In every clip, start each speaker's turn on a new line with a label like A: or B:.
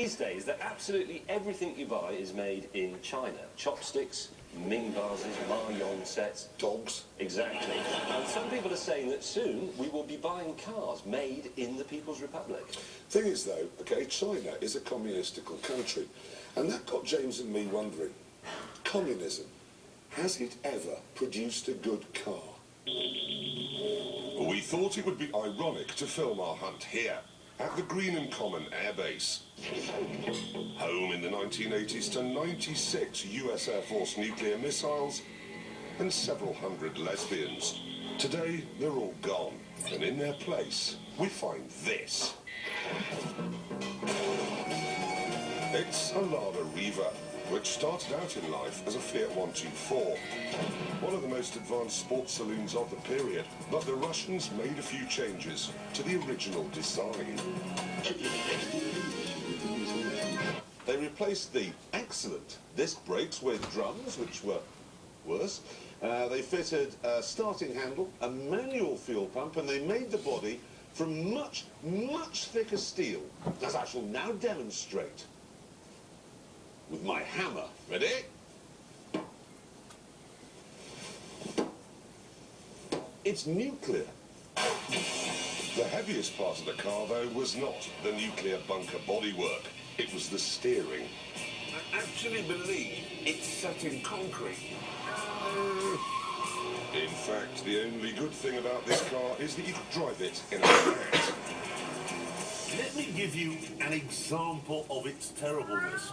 A: these days that absolutely everything you buy is made in China. Chopsticks, Ming vases, Mahjong sets.
B: Dogs.
A: Exactly. And some people are saying that soon we will be buying cars made in the People's Republic.
B: Thing is, though, okay, China is a communistical country, and that got James and me wondering, communism, has it ever produced a good car?
C: We thought it would be ironic to film our hunt here, at the Greenham Common airbase. Home in the 1980s to 96 US Air Force nuclear missiles and several hundred lesbians. Today, they're all gone, and in their place, we find this. It's a Lada Riva, which started out in life as a Fiat 124, one of the most advanced sports saloons of the period, but the Russians made a few changes to the original design.
D: They replaced the excellent disc brakes with drums, which were worse. They fitted a starting handle, a manual fuel pump, and they made the body from much, much thicker steel, as I shall now demonstrate with my hammer. Ready? It's nuclear.
C: The heaviest part of the car, though, was not the nuclear bunker bodywork. It was the steering.
D: I actually believe it's set in concrete.
C: In fact, the only good thing about this car is that you can drive it in a flat.
E: Let me give you an example of its terribleness.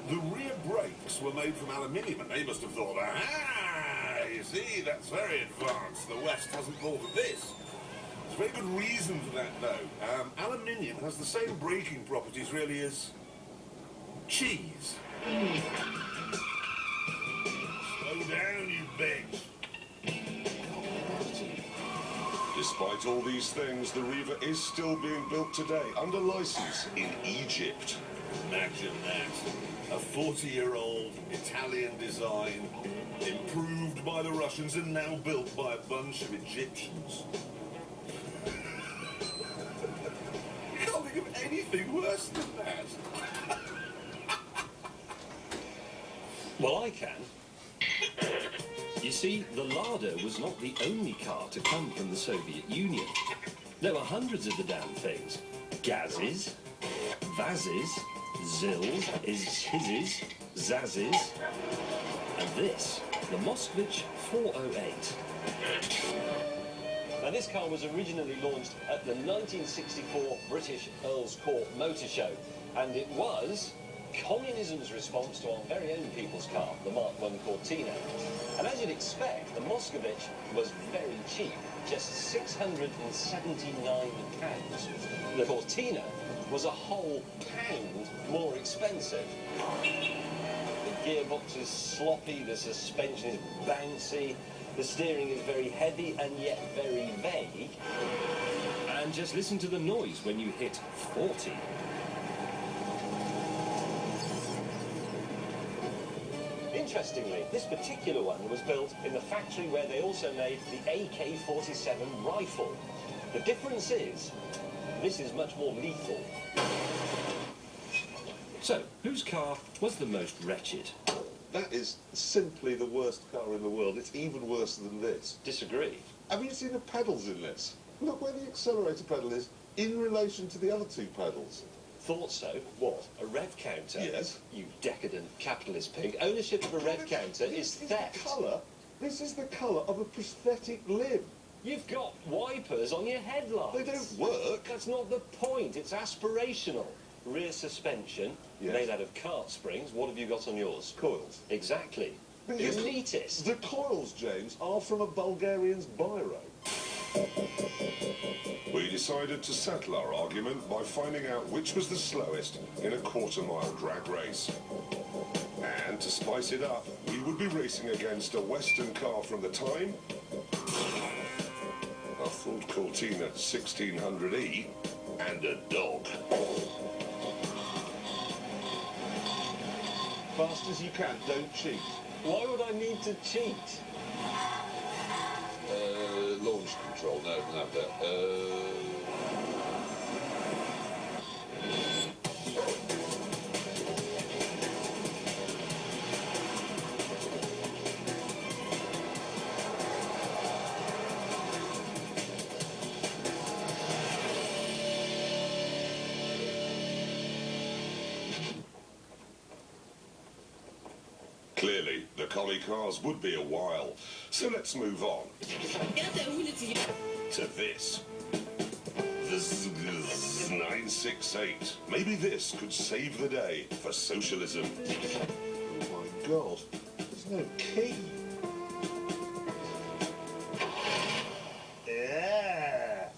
E: The rear brakes were made from aluminium, and they must have thought, aha, you see, that's very advanced. The West hasn't thought of this. There's a very good reason for that, though. Aluminium has the same braking properties, really, as cheese. Slow down, you bitch.
C: Despite all these things, the Riva is still being built today under license in Egypt.
E: Imagine that. A 40-year-old Italian design, improved by the Russians and now built by a bunch of Egyptians. You can't think of anything worse than that.
A: Well, I can. You see, the Lada was not the only car to come from the Soviet Union. There were hundreds of the damn things. Gazes, Vazes, Zills, Hizzes, Zazzes, and this, the Moskvich 408. Now, this car was originally launched at the 1964 British Earls Court Motor Show, and it was Communism's response to our very own people's car, the Mark I Cortina. And as you'd expect, the Moskvich was very cheap, just £679. The Cortina was a whole pound more expensive. The gearbox is sloppy, the suspension is bouncy, the steering is very heavy and yet very vague. And just listen to the noise when you hit 40. Interestingly, this particular one was built in the factory where they also made the AK-47 rifle. The difference is, this is much more lethal. So, whose car was the most wretched?
D: That is simply the worst car in the world. It's even worse than this.
A: Disagree.
D: Have you seen the pedals in this? Look where the accelerator pedal is in relation to the other two pedals.
A: Thought so.
D: What?
A: A rev counter?
D: Yes.
A: You decadent capitalist pig. Ownership of a rev counter is theft.
D: This is the colour of a prosthetic limb.
A: You've got wipers on your headlights.
D: They don't work.
A: That's not the point. It's aspirational. Rear suspension,
D: Yes.
A: made out of cart springs. What have you got on yours?
D: Coils.
A: Exactly.
D: But yes,
A: Elitist.
D: The coils, James, are from a Bulgarian's biro.
C: We decided to settle our argument by finding out which was the slowest in a quarter-mile drag race. And to spice it up, we would be racing against a Western car from the time, a Ford Cortina 1600E, and a dog.
D: Fast as you can, don't cheat.
A: Why would I need to cheat?
D: Launch control, no, have that.
C: collie cars would be a while. So let's move on to this. The 968. Maybe this could save the day for socialism.
D: Oh my God, there's no key. Yeah.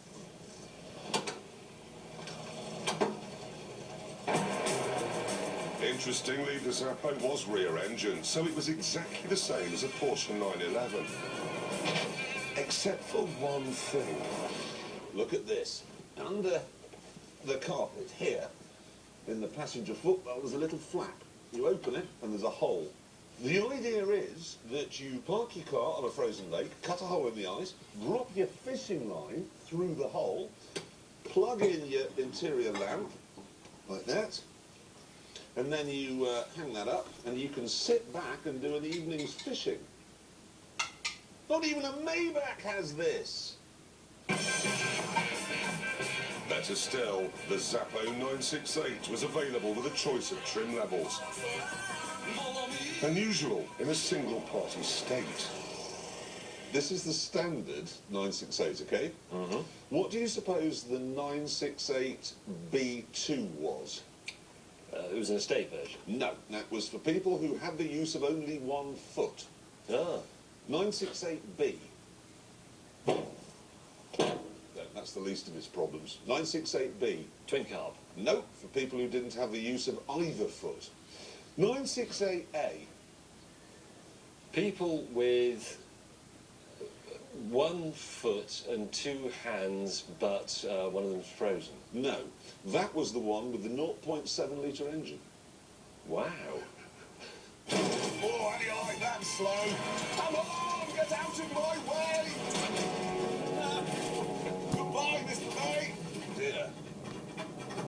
C: Interestingly, the Zappo was rear-engine, so it was exactly the same as a Porsche 911. Except for one thing.
D: Look at this. Under the carpet here, in the passenger footwell, there's a little flap. You open it and there's a hole. The idea is that you park your car on a frozen lake, cut a hole in the ice, drop your fishing line through the hole, plug in your interior lamp, like that, and then you hang that up and you can sit back and do an evening's fishing. Not even a Maybach has this.
C: Better still, the Zappo 968 was available with a choice of trim levels. Unusual in a single-party state.
D: This is the standard 968, okay? What do you suppose the 968B2 was?
A: It was an estate version.
D: No, that was for people who had the use of only one foot.
A: Ah.
D: 968B. That's the least of its problems. 968B.
A: Twin carb.
D: Nope, for people who didn't have the use of either foot. 968A.
A: People with 1 foot and 2 hands, but one of them's frozen.
D: No, that was the one with the 0.7 litre engine.
A: Wow.
E: Oh, how do you like that, Slow? Come on, get out of my